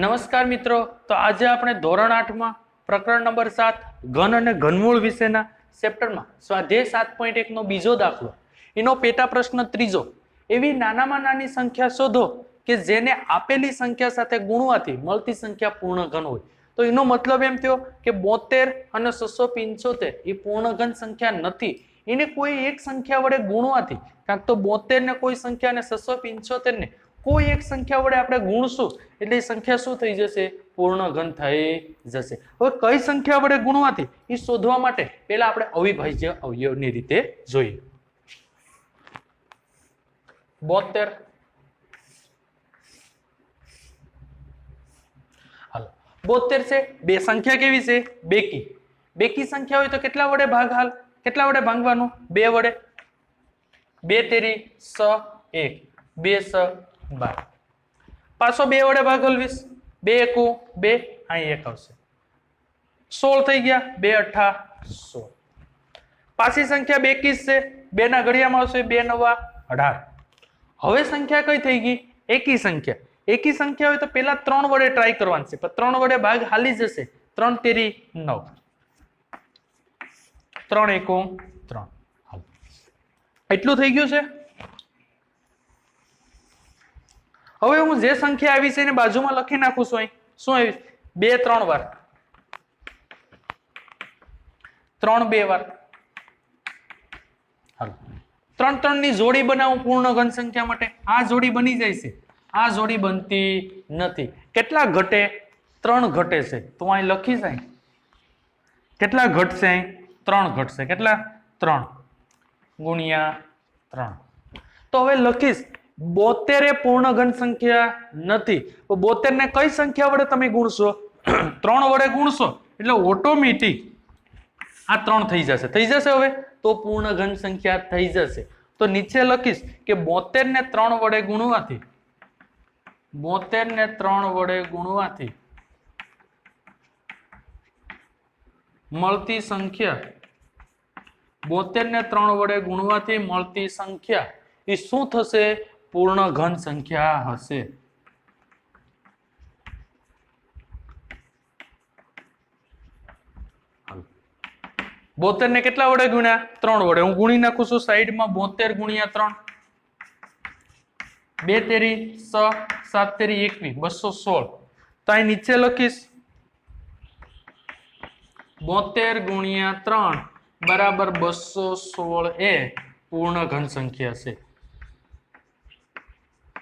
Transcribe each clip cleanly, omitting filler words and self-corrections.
નમસ્કાર મિત્રો, તો આજે આપણે ધોરણ 8 માં પ્રકરણ નંબર 7 ઘન અને ઘનમૂળ વિશેના ચેપ્ટરમાં સ્વાધ્યાય 7.1 નો બીજો દાખલો, એનો પેટા પ્રશ્ન ત્રીજો, એવી નાનામાં નાની સંખ્યા શોધો કે જેને આપેલી સંખ્યા સાથે ગુણવાથી મળતી સંખ્યા પૂર્ણ ઘન હોય. તો એનો મતલબ એમ થયો કે 72 અને 675 એ પૂર્ણ ઘન સંખ્યા નથી. એને કોઈ એક સંખ્યા વડે ગુણવાથી, કાંક તો 72 ને કોઈ સંખ્યા અને 675 ને કોઈ એક સંખ્યા વડે આપણે ગુણશું એટલે એ સંખ્યા શું થઈ જશે? પૂર્ણ ઘન થઈ જશે. હવે કઈ સંખ્યા વડે ગુણવાથી એ શોધવા માટે પહેલા આપણે અવિભાજ્ય અવયવની રીતે જોઈએ. 72 હાલો 72 છે, બે સંખ્યા કેવી છે? બેકી. બેકી સંખ્યા હોય તો કેટલા વડે ભાગ હાલ? કેટલા વડે ભાંગવાનું? 2 વડે. 2 તેરી 6 1 2 6 12. પાછો 2 વડે ભાગ હલવીશ. 2 એકુ 2, અહીં 1 આવશે. 16 થઈ ગયા. 2 અઠા 16. પાછી સંખ્યા બેકીસ છે. 2 ના ઘડિયામાં આવશે 2 નવા 18. હવે સંખ્યા કઈ થઈ ગઈ? એકી સંખ્યા. એકી સંખ્યા હોય તો પેલા 3 વડે ટ્રાય કરવાનું છે, પણ 3 વડે ભાગ હાલી જશે. 3 તેરી 9, 3 એકુ 3. એટલું થઈ ગયું છે. હવે હું જે સંખ્યા આવી છે એને બાજુમાં લખી નાખું છું. અહીં શું આવી? 2 3 વાર, 3 2 વાર. હાલો 3 3 ની જોડી બનાવું પૂર્ણ ઘન સંખ્યા માટે. આ જોડી બની જાય છે, આ જોડી બનતી નથી. કેટલા ઘટે? 3 ઘટે છે. તો અહીં લખીશ, અહીં કેટલા ઘટશે? અહીં 3 ઘટશે. કેટલા? 3 ગુણ્યા 3. તો હવે લખીશ 72 એ પૂર્ણ ઘન સંખ્યા નથી. તો 72 ને કઈ સંખ્યા વડે તમે ગુણશો? 3 વડે ગુણશો એટલે ઓટોમેટિક આ 3 થઈ જશે. થઈ જશે. હવે તો પૂર્ણ ઘન સંખ્યા થઈ જશે. તો નીચે લખીશ કે 72 ને 3 વડે ગુણવાથી, 72 ને 3 વડે ગુણવાથી મળતી સંખ્યા, 72 ને 3 વડે ગુણવાથી મળતી સંખ્યા એ શું થશે? પૂર્ણ ઘન સંખ્યા હશે. બોતેર ને કેટલા વડે ગુણ્યા? 3 વડે. હું ગુણી નાખું છું સાઈડમાં. 72 ગુણ્યા 3, 2 તેરી 6, 7 તેરી 21, 216. તો અહીં નીચે લખીશ 72 ગુણ્યા 3 બરાબર 216 એ પૂર્ણ ઘન સંખ્યા છે.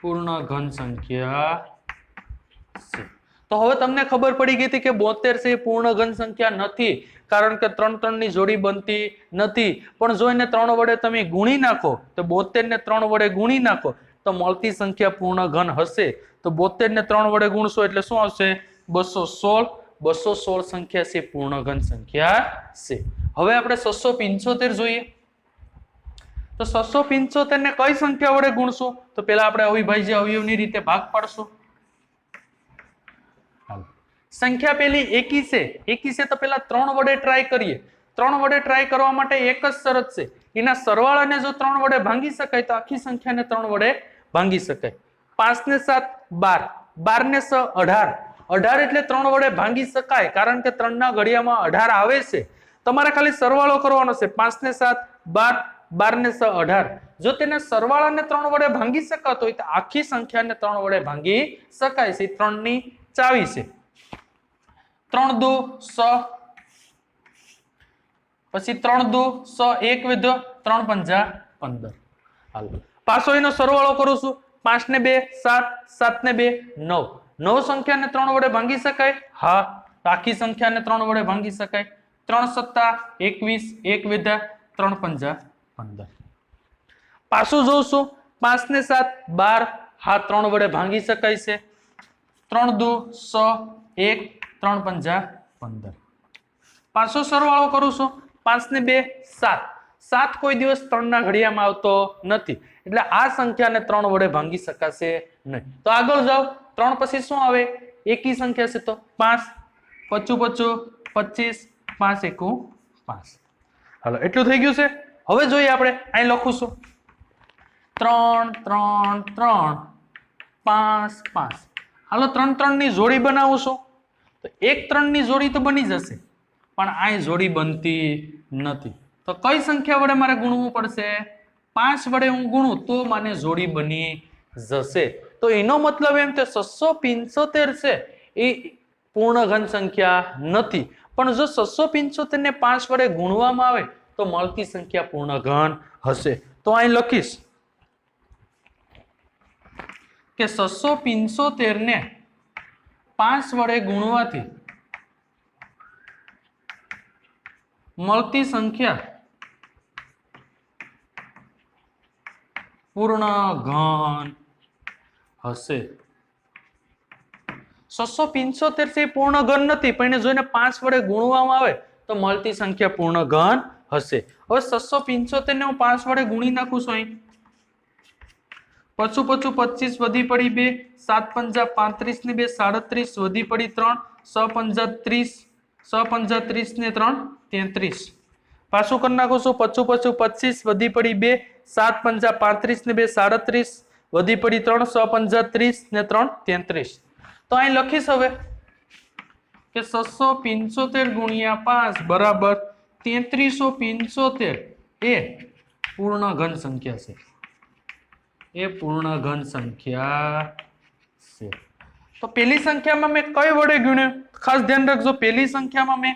પૂર્ણ ઘન સંખ્યા છે. તો હવે તમને ખબર પડી ગઈ હતી કે 72 છે એ પૂર્ણ ઘન સંખ્યા નથી, કારણ કે 3 3 ની જોડી બનતી નથી. પણ જો એને 3 વડે તમે ગુણી નાખો, તો 72 ને 3 વડે ગુણી નાખો તો મળતી સંખ્યા પૂર્ણ ઘન હશે. તો 72 ને 3 વડે ગુણશો એટલે શું આવશે? 216. 216 સંખ્યા છે પૂર્ણ ઘન સંખ્યા છે. હવે આપણે 675 જોઈએ. તો 675 ને કઈ સંખ્યા વડે ગુણશું? તો પેલા આપણે અવિભાજ્ય અવયવની રીતે ભાગ પાડશું. સંખ્યા પેલી એકી છે. એકી છે તો પેલા 3 વડે ટ્રાય કરીએ. 3 વડે ટ્રાય કરવા માટે એક જ શરત છે, એના સરવાળાને જો 3 વડે ભાંગી શકાય તો આખી સંખ્યાને 3 વડે ભાંગી શકાય. 5 ને 7 12, 12 ને 6 18. 18 એટલે 3 વડે ભાંગી શકાય, કારણ કે 3 ના ઘડિયામાં 18 આવે છે. તમારે ખાલી સરવાળો કરવાનો છે. 5 ને 7 12, 12 ને 6 18. જો તેને સરવાળાને 3 વડે ભાંગી શકાતો હોય તો આખી સંખ્યાને 3 વડે ભાંગી શકાય છે. 3 ની ચાવી છે. 3 દુ 6, પછી 3 દુ 6, 1 વધ્યો, 3 પંજા 15. હાલો પાછો એનો સરવાળો કરું છું. 5 ને 2 7, 7 ને 2 9. 9 સંખ્યાને 3 વડે ભાંગી શકાય? હા. આખી સંખ્યાને 3 વડે ભાંગી શકાય. 3 સત્તા 21, 1 વધ્યા, 3 પંજા 15. પાછું જોઉં છું. 5 ને 7 12. હા 3 વડે ભાંગી શકાય છે. 3 દુ 6, 1, 3 પંજા 15. પાછો સરવાળો કરું છું. 5 ને 2 7. 7 કોઈ દિવસ 3 ના ઘડિયામાં આવતો નથી, એટલે આ સંખ્યાને 3 વડે ભાંગી શકાશે નહીં. તો આગળ જાઓ. 3 પછી શું આવે? એકી સંખ્યા છે તો 5, 55 25, 5 એકુ 5. હાલો એટલું થઈ ગયું છે. હવે જોઈએ આપણે. અહીં લખું છું 3 3 3 5 5. હાલો 3 3 ની જોડી બનાવું છું તો 1 3 ની જોડી તો બની જશે પણ આ જોડી બનતી નથી તો કઈ સંખ્યા વડે મારે ગુણવું પડશે 5 વડે હું ગુણું તો મને જોડી બની જશે તો એનો મતલબ એમ કે 675 છે એ પૂર્ણ ઘન સંખ્યા નથી પણ જો 675 ને 5 વડે ગુણવામાં આવે તો મળતી સંખ્યા પૂર્ણ ઘન હશે તો અહીં લખીશ કે 675 ને 5 વડે ગુણવાથી મળતી સંખ્યા પૂર્ણ ઘન હશે 675 છે પૂર્ણ ઘન નથી પણ એને જોઈને 5 વડે ગુણવામાં આવે તો મળતી સંખ્યા પૂર્ણ ઘન હશે હવે 675 ને હું 5 વડે ગુણી નાખું છું અહીં પચું 25 વધી પડી 2 7 5 35 ને 2 37 વધી પડી 3 6 5 30 6 5 30 ને 3 33 પાછું કરી નાખું છું 25 25 વધી પડી 2 7 5 35 ને 2 37 વધી પડી 3 6 5 30 ને 3 33 તો અહીં લખીશ હવે કે 675 ગુણ્યા 5 બરાબર 3375 એ પૂર્ણ ઘન સંખ્યા છે એ પૂર્ણ ઘન સંખ્યા છે તો પહેલી સંખ્યામાં મેં કઈ વડે ગુણ્યું ખાસ ધ્યાન રાખજો પહેલી સંખ્યામાં મેં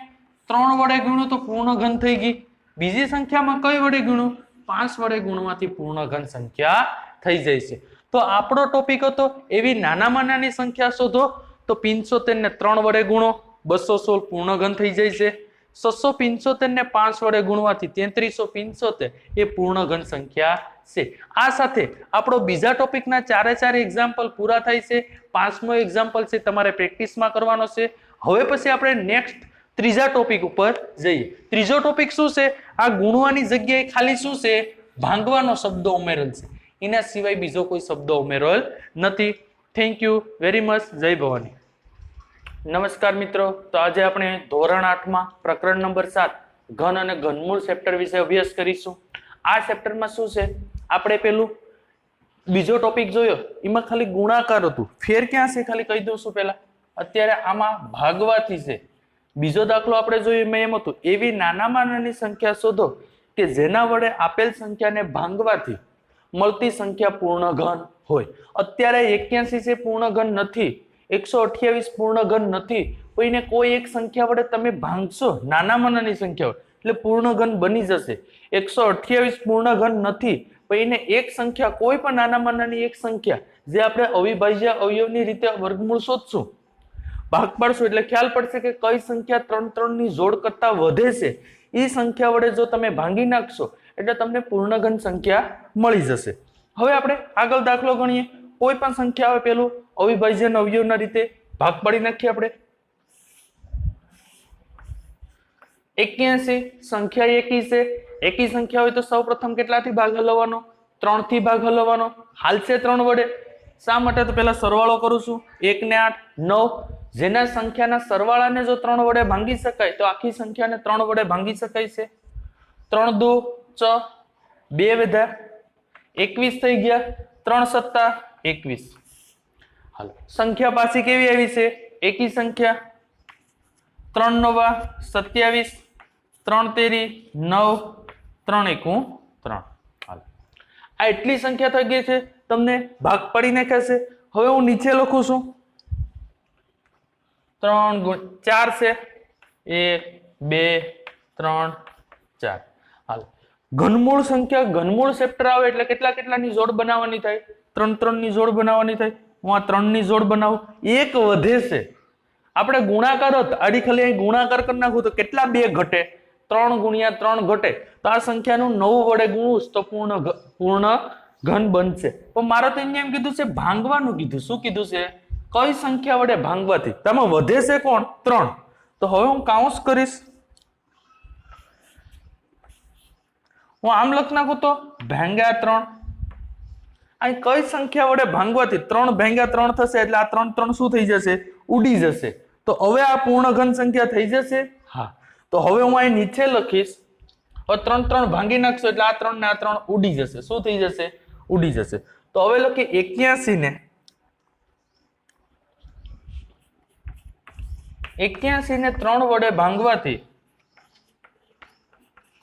3 વડે ગુણ્યું તો પૂર્ણ ઘન થઈ ગઈ બીજી સંખ્યામાં કઈ વડે ગુણ્યું 5 વડે ગુણવાથી પૂર્ણ ઘન સંખ્યા થઈ જાય છે તો આપણો ટોપિક હતો એવી નાનામાં નાની સંખ્યા શોધો તો 75 ને 3 વડે ગુણો 216 પૂર્ણ ઘન થઈ જાય છે 675 ને 5 વડે ગુણવાથી 3375 એ પૂર્ણ ઘન સંખ્યા છે આ સાથે આપણો બીજા ટોપિકના ચારે ચાર એક્ઝામ્પલ પૂરા થાય છે પાંચમો એક્ઝામ્પલ છે તમારે પ્રેક્ટિસમાં કરવાનો છે હવે પછી આપણે નેક્સ્ટ ત્રીજા ટોપિક ઉપર જઈએ ત્રીજો ટોપિક શું છે આ ગુણવાની જગ્યાએ ખાલી શું છે ભાંગવાનો શબ્દ ઉમેરેલ છે એના સિવાય બીજો કોઈ શબ્દ ઉમેરેલ નથી થેન્ક યુ વેરી મચ જય ભવાની નમસ્કાર મિત્રો તો આજે આપણે ધોરણ 8 માં પ્રકરણ નંબર 7 ઘન અને ઘનમૂળ ચેપ્ટર વિશે અભ્યાસ કરીશું આ ચેપ્ટરમાં શું છે આપણે પેલું બીજો ટોપિક જોયો એમાં ખાલી ગુણાકાર હતું ફેર ક્યાં છે ખાલી કહી દઉં છું પહેલા અત્યારે આમાં ભાગવાથી છે બીજો દાખલો આપણે જોયો મેં એમ હતું એવી નાનામાં નાની સંખ્યા શોધો કે જેના વડે આપેલ સંખ્યાને ભાંગવાથી મળતી સંખ્યા પૂર્ણ ઘન હોય અત્યારે 81 છે પૂર્ણ ઘન નથી 128 પૂર્ણ ઘન નથી કોઈને કોઈ એક સંખ્યા વડે તમે ભાંગશો નાનામાં નાની સંખ્યા એટલે પૂર્ણ ઘન બની જશે 128 પૂર્ણ ઘન નથી પણ એને એક સંખ્યા કોઈ પણ નાનામાં નાની એક સંખ્યા જે આપણે અવિભાજ્ય અવયવની રીતે વર્ગમૂળ શોધશું ભાગ પાડશું એટલે ખ્યાલ પડશે કે કઈ સંખ્યા 3 3 ની જોડ કરતા વધે છે એ સંખ્યા વડે જો તમે ભાંગી નાખશો એટલે તમને પૂર્ણ ઘન સંખ્યા મળી જશે હવે આપણે આગળ દાખલો ગણીએ કોઈ પણ સંખ્યા આવે પેલું અવિભાજ્ય અવયવના રીતે ભાગ પાડી નાખીએ આપણે 81 સંખ્યા એકી છે એકી સંખ્યા હોય તો સૌપ્રથમ કેટલાથી ભાગ હલવવાનો 3 થી ભાગ હલવવાનો હાલશે 3 વડે શા માટે તો પહેલા સરવાળો કરું છું 1 ને 8 9 જેના સંખ્યાના સરવાળાને જો 3 વડે ભાંગી શકાય તો આખી સંખ્યાને 3 વડે ભાંગી શકાય છે 3 2 6 2 વધ્યા 21 થઈ ગયા 3 સત્તા 21 હાલો સંખ્યા પાછી કેવી આવી છે એકી સંખ્યા 3 નવા 27 3 તેરી 9 3 એકું 3 હાલો આ એટલી સંખ્યા થઈ ગઈ છે તમને ભાગ પડી નાખ્યા છે હવે હું નીચે લખું છું 3 4 છે 1 2 3 4 હાલો ઘનમૂળ સંખ્યા ઘનમૂળ ચેપ્ટર આવે એટલે કેટલા કેટલાની જોડ બનાવવાની થાય 3 3 ની જોડ બનાવવાની થાય હું આ 3 ની જોડ બનાવું એક વધે છે આપણે ગુણાકાર હોત આડી ખાલી અહીં ગુણાકાર કરી નાખું તો કેટલા 2 ઘટે 3 ગુણ્યા 3 ઘટે તો આ સંખ્યાનું 9 વડે ગુણું તો પૂર્ણ ઘન બનશે પણ મારે તો અહીંયા એમ કીધું છે ભાંગવાનું કીધું શું કીધું છે કઈ સંખ્યા વડે ભાંગવાથી તેમાં વધે છે કોણ 3 તો હવે હું કાઉન્સ કરીશ હું આમ લખ નાખું તો ભાંગ્યા 3 અહીં કઈ સંખ્યા વડે ભાંગવાથી 3 ભાંગ્યા 3 થશે એટલે આ 3 3 શું થઈ જશે ઉડી જશે તો હવે આ પૂર્ણ ઘન સંખ્યા થઈ જશે હા તો હવે હું અહીં નીચે લખીશ હવે 3 3 ભાંગી નાખશો એટલે આ 3 ને આ 3 ઉડી જશે શું થઈ જશે ઉડી જશે તો હવે લખી 81 ને 81 ને 3 વડે ભાંગવાથી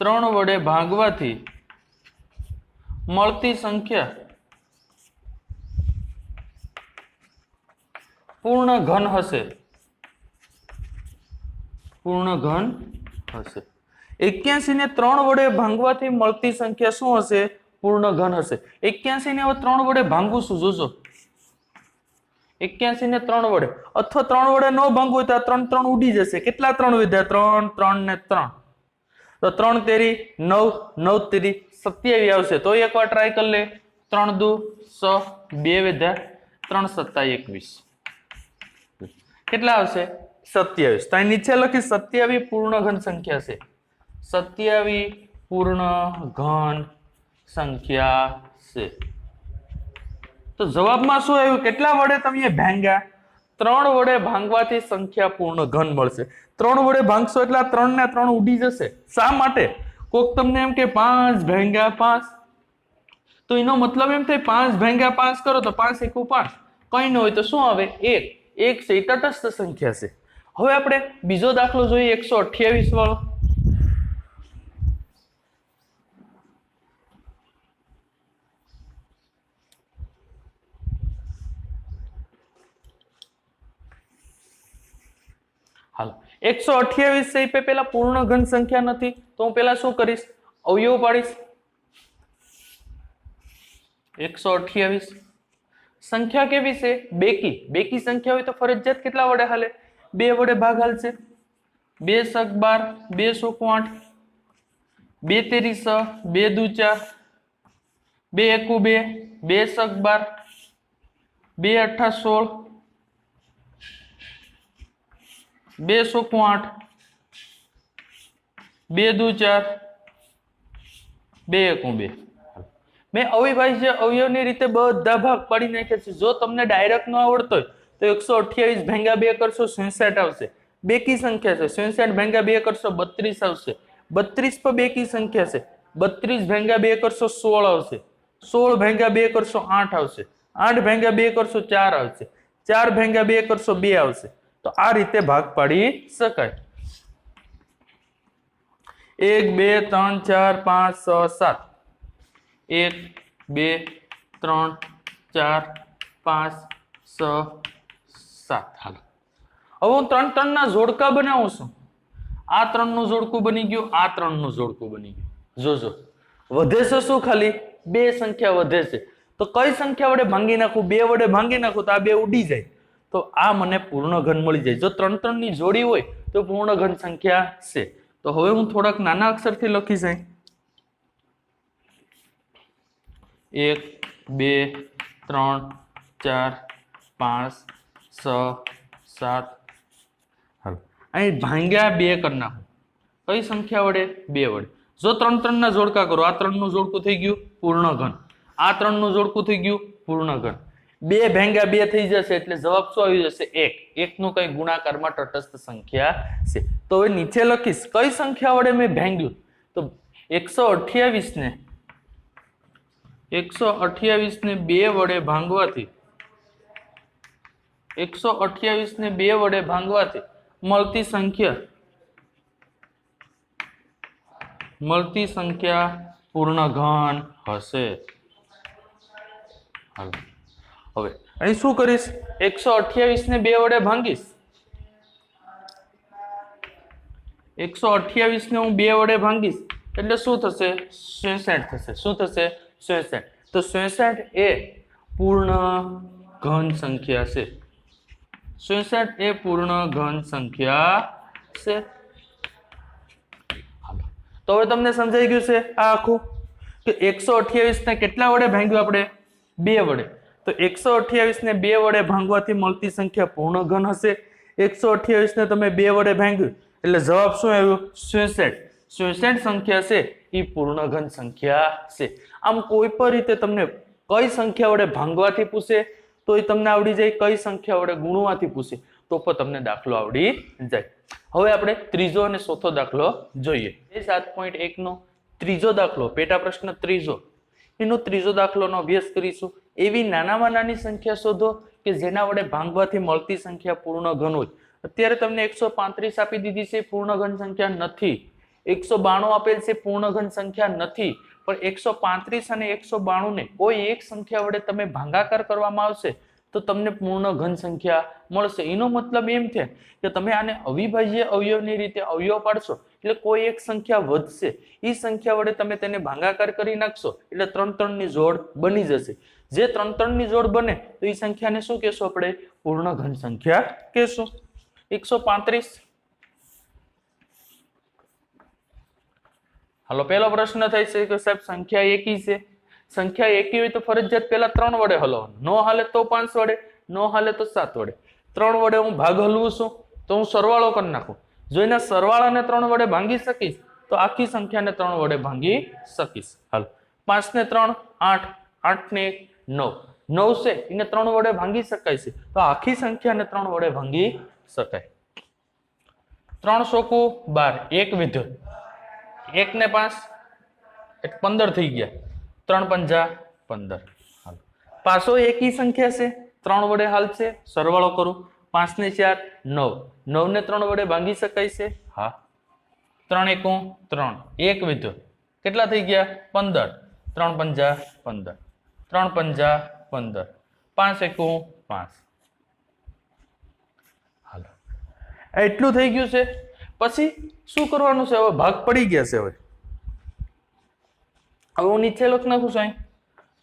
3 વડે ભાંગવાથી મળતી સંખ્યા પૂર્ણ ઘન હશે. પૂર્ણ ઘન હશે. 81 ને 3 વડે ભાંગવાથી મળતી સંખ્યા શું હશે? પૂર્ણ ઘન હશે. 81 ને હવે 3 વડે ભાંગવું શું? જોજો 81 ને 3 વડે, અથવા 3 વડે ન ભાંગવું હોય તો આ 3 3 ઉડી જશે. કેટલા 3 વધ્યા? 3 3 ને 3, તો 3 તેરી 9, 9 તેરી 27 આવશે. તો એકવાર ટ્રાય કરી લે. 3 દુ 6, 2 વધ્યા, 3 સત્તા 21. કેટલા આવશે? 27. તો અહીં નીચે લખી 27 પૂર્ણ ઘન સંખ્યા છે. 27 પૂર્ણ ઘન સંખ્યા છે. તો જવાબમાં શું આવ્યું? કેટલા વડે તમે ભાંગ્યા? 3 વડે ભાંગવાથી સંખ્યા પૂર્ણ ઘન મળશે. 3 વડે ભાંગશો એટલે 3 ને 3 ઉડી જશે. શા માટે? કોક તમને એમ કે 5 ભાંગ્યા 5, તો એનો મતલબ એમ થાય 5 ભાંગ્યા 5 કરો તો 5 એકુ 5, કઈ ન હોય તો શું આવે? 1. 1 છે એ તટસ્થ સંખ્યા છે. હવે આપણે બીજો દાખલો જોઈએ, 128 વાળો. હાલો, 128 છે એ પેલા પૂર્ણ ઘન સંખ્યા નથી, તો હું પેલા શું કરીશ? અવયવ પાડીશ. 128 સંખ્યા કેવી છે? બેકી. બેકી સંખ્યા હોય તો ફરજિયાત કેટલા વડે હાલે? 2 વડે ભાગ હાલશે. 2 સક 12, 2 સોક 8, 2 તેરી 6, 2 દુ 4, 2 એકુ 2, 2 સક 12, 2 અઠ્ઠા 16, 2 સોક 8, 2 દુ 4, 2 એકુ 2. મેં અવિભાજ્ય અવયવની રીતે બધા ભાગ પાડી નાખ્યા છે. જો તમને ડાયરેક્ટ ન આવડતો હોય તો 128 ભાંગ્યા 2 કરશો 67 આવશે. બેકી સંખ્યા છે. 67 ભાંગ્યા 2 કરશો 32 આવશે. 32 પર બેકી સંખ્યા છે. 32 ભાંગ્યા 2 કરશો 16 આવશે. 16 ભાંગ્યા 2 કરશો 8 આવશે. 8 ભાંગ્યા 2 કરશો 4 આવશે. 4 ભાંગ્યા 2 કરશો 2 આવશે. તો આ રીતે ભાગ પાડી શકાય. 1 2 3 4 5 6 7. 1 2 3 4 5 6 7. હાલો, હવે હું 3 3 ના જોડકા બનાવું છું. આ 3 નું જોડકું બની ગયું, આ 3 નું જોડકું બની ગયું. જોજો વધે છે શું? ખાલી 2 સંખ્યા વધે છે. તો કઈ સંખ્યા વડે ભાંગી નાખું? 2 વડે ભાંગી નાખું તો આ 2 ઉડી જાય, તો આ મને પૂર્ણ ઘન મળી જાય. જો 3 3 ની જોડી હોય તો પૂર્ણ ઘન સંખ્યા છે. તો હવે હું થોડાક નાના અક્ષરથી લખી જાય. 1 2 3 4 5 6 7. હાલો, અહીં ભાંગ્યા 2 કરી નાખો. કઈ સંખ્યા વડે? 2 વડે. જો 3 3 ના જોડકા કરો, આ 3 નું જોડકું થઈ ગયું પૂર્ણ ઘન, આ 3 નું જોડકું થઈ ગયું પૂર્ણ ઘન. 2 ભાંગ્યા 2 થઈ જશે એટલે જવાબ શું આવી જશે? 1. 1 નું કઈ ગુણાકારમાં તટસ્થ સંખ્યા છે. તો હવે નીચે લખીશ કઈ સંખ્યા વડે મેં ભાંગ્યું. તો 128 ને 2 વડે ભાંગવાથી 128 ને 2 વડે ભાંગવાથી મળતી સંખ્યા પૂર્ણ ઘન હશે. હવે અહીં શું કરીશ? 128 ને 2 વડે ભાંગીશ. 128 ને હું 2 વડે ભાંગીશ એટલે શું થશે? 66 થશે. શું થશે? 66. તો 66 એ પૂર્ણ ઘન સંખ્યા છે. 66 એ પૂર્ણ ઘન સંખ્યા છે. તો હવે તમને સમજાઈ ગયું છે આ આખું કે 128 ને કેટલા વડે ભાંગ્યું આપણે? 2 વડે. તો 128 ને 2 વડે ભાંગવાથી મળતી સંખ્યા પૂર્ણ ઘન હશે. 128 ને તમે 2 વડે ભાંગ્યું એટલે જવાબ શું આવ્યું? 66. 66 સંખ્યા છે એ પૂર્ણ ઘન સંખ્યા છે. આમ કોઈ પણ રીતે તમને કઈ સંખ્યા વડે ભાંગવાથી પૂછે તો એ તમને આવડી જાય, કઈ સંખ્યા વડે ગુણવાથી પૂછે તો પણ તમને દાખલો આવડી જાય. હવે આપણે ત્રીજો અને ચોથો દાખલો જોઈએ. 7.1 નો ત્રીજો દાખલો, પેટા પ્રશ્ન ત્રીજો, એનો ત્રીજો દાખલોનો અભ્યાસ કરીશું. એવી નાનામાં નાની સંખ્યા શોધો કે જેના વડે ભાંગવાથી મળતી સંખ્યા પૂર્ણ ઘન હોય. અત્યારે તમને 135 આપી દીધી છે, પૂર્ણ ઘન સંખ્યા નથી. 192 આપેલ છે, પૂર્ણ ઘન સંખ્યા નથી. પણ 135 અને 192 ને કોઈ એક સંખ્યા વડે તમે ભાગાકાર કરવામાં આવશે તો તમને પૂર્ણ ઘન સંખ્યા મળશે. એનો મતલબ એમ છે કે તમે આને અવિભાજ્ય અવયવની રીતે અવયવ પાડશો એટલે કોઈ એક સંખ્યા વધશે, એ સંખ્યા વડે તમે તેને ભાગાકાર કરી નાખશો એટલે 3 3 ની જોડ બની જશે. જે 3 3 ની જોડ બને તો એ સંખ્યાને શું કહેશું આપણે? પૂર્ણ ઘન સંખ્યા કહેશું. 135. હાલો, પહેલો પ્રશ્ન થાય છે કે સાહેબ સંખ્યા એકી છે. સંખ્યા એકી હોય તો ફરજિયાત પહેલા 3 વડે હલવાનું, નો હાલે તો 5 વડે, નો હાલે તો 7 વડે. 3 વડે હું ભાગ હલવું છું તો હું સરવાળો કરી નાખું. જો એના સરવાળાને 3 વડે ભાંગી શકીશ તો આખી સંખ્યાને 3 વડે ભાંગી શકીશ. હાલો, 5 ને 3 8, 8 ને 1 9. 9 છે એને 3 વડે ભાંગી શકાય છે તો આખી સંખ્યાને 3 વડે ભાંગી શકાય. 3 ચોકુ 12, 1 વિધેય, 1 ને 5 એટલે 15 થઈ ગયા. 3 પંજા 15. હાલો, પાછો એકી સંખ્યા છે, 3 વડે હાલશે, સરવાળો કરું. 5 ને 4 9, 9 ને 3 વડે ભાંગી શકાય છે. હા, 3 એકુ 3, 1 વિધેય કેટલા થઈ ગયા? 15. 3 પંજા 15, 3 પંજા 15, 5 એકુ 5. હાલો, એટલું થઈ ગયું છે. પછી શું કરવાનું છે? હવે ભાગ પડી ગયા છે. હવે હું નીચે લખી નાખું છું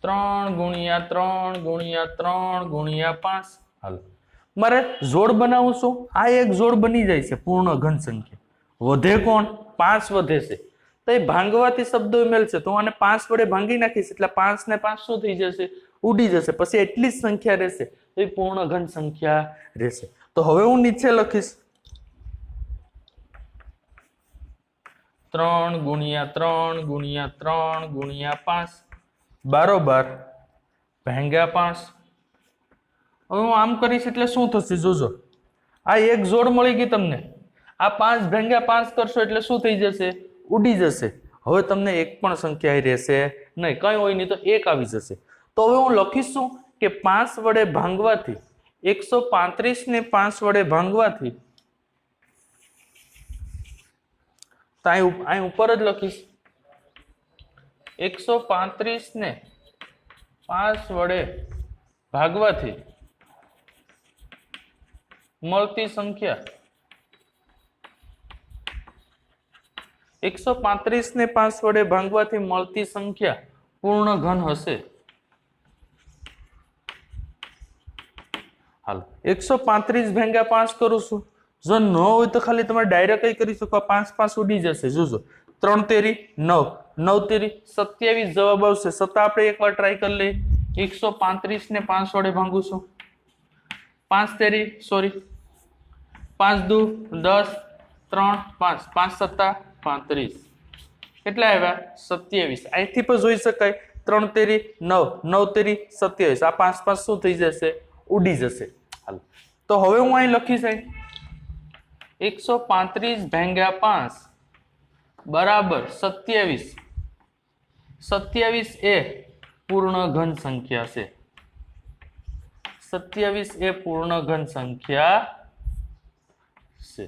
3 ગુણ્યા 3 ગુણ્યા 3 ગુણ્યા 5. હાલો, મારે જોડ બનાવું છું. આ એક જોડ બની જાય છે પૂર્ણ ઘન સંખ્યા. વધે કોણ? 5 વધે છે તો એ ભાંગવાથી શબ્દો મેળશે તો હું આને 5 વડે ભાંગી નાખીશ એટલે 5 ને 5 શું થઈ જશે? ઉડી જશે. પછી એટલી જ સંખ્યા રહેશે તો એ પૂર્ણ ઘન સંખ્યા રહેશે. તો હવે હું નીચે લખીશ 3 ગુણ્યા 3 ગુણ્યા 3 ગુણ્યા 5 બરોબર ભાંગ્યા 5. હવે હું આમ કરીશ એટલે શું થશે? જોજો, આ એક જોડ મળી ગઈ તમને. આ 5 ભાંગ્યા 5 કરશો એટલે શું થઈ જશે? ઉડી જશે. હવે તમને એક પણ સંખ્યા રહેશે નહીં, કઈ હોય નહીં તો 1 આવી જશે. તો હવે હું લખીશું કે 5 વડે ભાંગવાથી 135 ને 5 વડે ભાંગવાથી તો અહીં ઉપર જ લખીશ 135 ને 5 વડે ભાગવાથી મળતી સંખ્યા 135 ને 5 વડે ભાંગવાથી મળતી સંખ્યા પૂર્ણ ઘન હશે. હાલો, 135 ભાંગ્યા 5 કરું છું. જો ન હોય તો ખાલી તમે ડાયરેક્ટ કરી શકો. 5 5 ઉડી જશે. જોજો, 3 તેરી 9, 9 તેરી 27 જવાબ આવશે. છતાં આપણે એકવાર ટ્રાય કરી લઈએ. 135 ને 5 વડે ભાંગું છું. 5 તેરી 5 દુ 10, 3 5, 5 સત્તા 35. કેટલા આવ્યા? 27. અહીંથી પણ જોઈ શકાય 3 તેરી 9, 9 તેરી 27. આ 5 5 શું થઈ જશે? ઉડી જશે. હાલો, તો હવે હું અહીં લખીશ 135 ભાંગ્યા 5 બરાબર 27. 27 એ પૂર્ણ ઘન સંખ્યા છે. 27 એ પૂર્ણ ઘન સંખ્યા છે.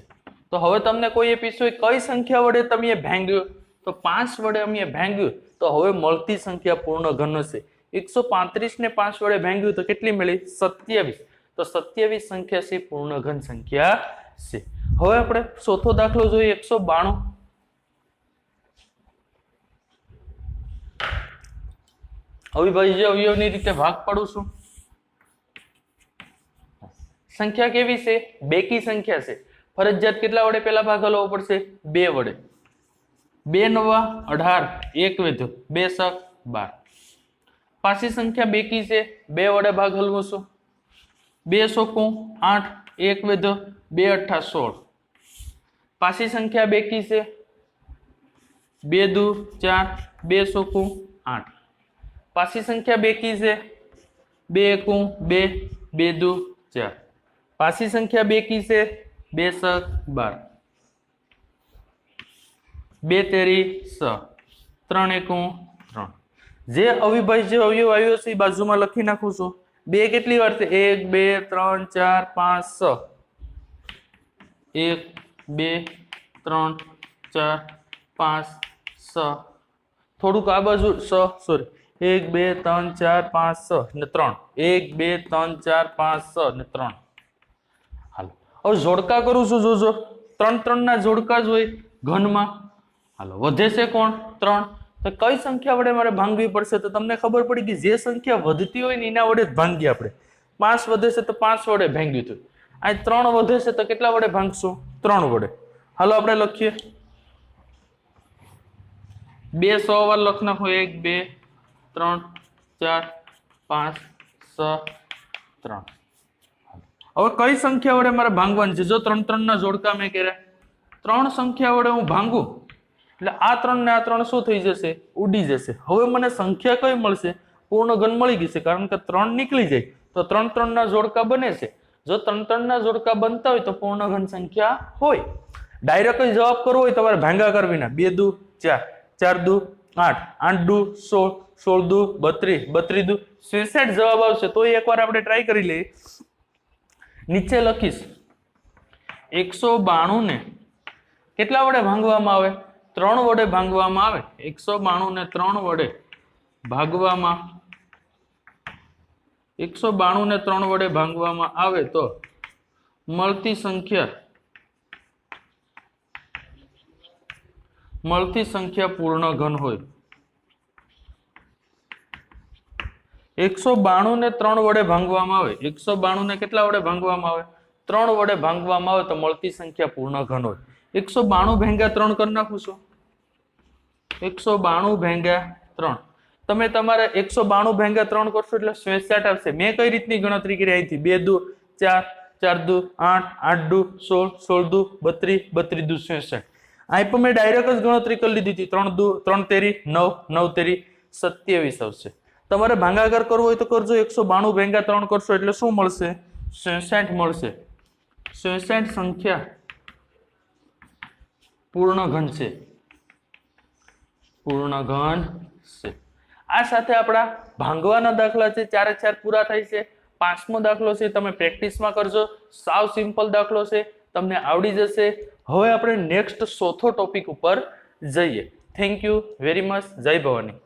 તો હવે તમને કોઈ પૂછ્યું કઈ સંખ્યા વડે તમે ભાંગ્યું તો 5 વડે અમે ભાંગ્યું તો હવે મળતી સંખ્યા પૂર્ણ ઘન હશે. 135 ને 5 વડે ભાંગ્યું તો કેટલી મળી? 27. તો 27 સંખ્યા છે પૂર્ણ ઘન સંખ્યા છે. હવે આપણે ચોથો દાખલો જોઈએ 192. અવિભાજ્ય અવયવની રીતે ભાગ પાડું છું. સંખ્યા કેવી છે? બેકી સંખ્યા છે. ફરજિયાત કેટલા વડે પહેલા ભાગ હલવો પડશે? 2 વડે. 2 નવા 18, 1 વિધેય 2 સક 12. પાછી સંખ્યા બેકી છે, 2 વડે ભાગ હલવું છું. 2 ચોકું 8, 1 વિધેય 2 અઠ્ઠા 16. પાછી સંખ્યા બેકી છે, 2 દુ 4, 2 ચોકું 8. પાછી સંખ્યા બેકી છે, 2 એકું 2, 2 દુ 4. પાછી સંખ્યા બેકી છે, 2 સક 12, 2 તેરી 6, 3 એકું 3. જે અવિભાજ્ય અવયવ આવ્યો છે એ બાજુમાં લખી નાખું છું. 2 કેટલી વાર છે? 1 2 3 4 5 6. 1 2 3 4 5 6 થોડુંક આ બાજુ 6 સોરી 1 2 3 4 5 6 ને 3 1 2 3 4 5 6 ને 3 હાલો હવે જોડકા કરું છું જોજો 3 3 ના જોડકા જ હોય ઘનમાં હાલો વધે છે કોણ 3 તો કઈ સંખ્યા વડે મારે ભાંગવી પડશે તો તમને ખબર પડી કે જે સંખ્યા વધતી હોય ને એના વડે જ ભાંગીએ આપણે 5 વધે છે તો 5 વડે ભાંગ્યું હતું આ 3 વધે છે તો કેટલા વડે ભાંગશું 3 વડે હાલો આપણે લખીએ 2 100 વાર લખ નાખો 1 2 3 4 5 6 3 હવે કઈ સંખ્યા વડે મારે ભાંગવાની છે જો 3 3 ના જોડકા મેં કર્યા 3 સંખ્યા વડે હું ભાંગું એટલે આ 3 ને આ 3 શું થઈ જશે ઉડી જશે હવે મને સંખ્યા કઈ મળશે પૂર્ણ ઘન મળી ગઈ છે કારણ કે 3 નીકળી જાય તો 3 3 ના જોડકા બને છે જો 3 3 ના જોડકા બનતા હોય તો પૂર્ણ ઘન સંખ્યા હોય ડાયરેક્ટ જ જવાબ કરવો હોય તમારે ભાંગાકાર વિના 2 દુ 4 4 દુ 8 8 દુ 16 16 દુ 32 32 દુ 66 જવાબ આવશે તો એકવાર આપણે ટ્રાય કરી લઈએ નીચે લખીશ 192 ને કેટલા વડે ભાંગવામાં આવે 3 વડે ભાંગવામાં આવે 192 ને 3 વડે ભાગવામાં 192 ને 3 વડે ભાંગવામાં આવે તો મળતી સંખ્યા પૂર્ણ ઘન હોય 192 ને 3 વડે ભાંગવામાં આવે 192 ને કેટલા વડે ભાંગવામાં આવે 3 વડે ભાંગવામાં આવે તો મળતી સંખ્યા પૂર્ણ ઘન હોય 192 ભેગા 3 કરી નાખું છું 192 ભેગા 3 તમે તમારે 192 ભેગા 3 કરશો એટલે 66 આવશે મેં કઈ રીતની ગણતરી કરી હતી 2 દુ 4 4 દુ 8 8 દુ 16 16 દુ 32 32 દુ 66 આ પણ મેં ડાયરેક્ટ જ ગણતરી કરી લીધી હતી 3 દુ 3 તેરી 9 9 તેરી 27 આવશે તમારે ભાગાકાર કરવો હોય તો કરજો 192 ભેગા 3 કરશો એટલે શું મળશે 66 મળશે 66 સંખ્યા પૂર્ણ ઘન છે પૂર્ણ ઘન છે આ સાથે આપણા ભાંગવાના દાખલા છે 4 4 પૂરા થાય છે 5મો દાખલો છે તમે પ્રેક્ટિસમાં કરજો સાવ સિમ્પલ દાખલો છે તમને આવડી જશે હવે આપણે નેક્સ્ટ ચોથો ટોપિક ઉપર જઈએ થેન્ક યુ વેરી મચ જય ભવાની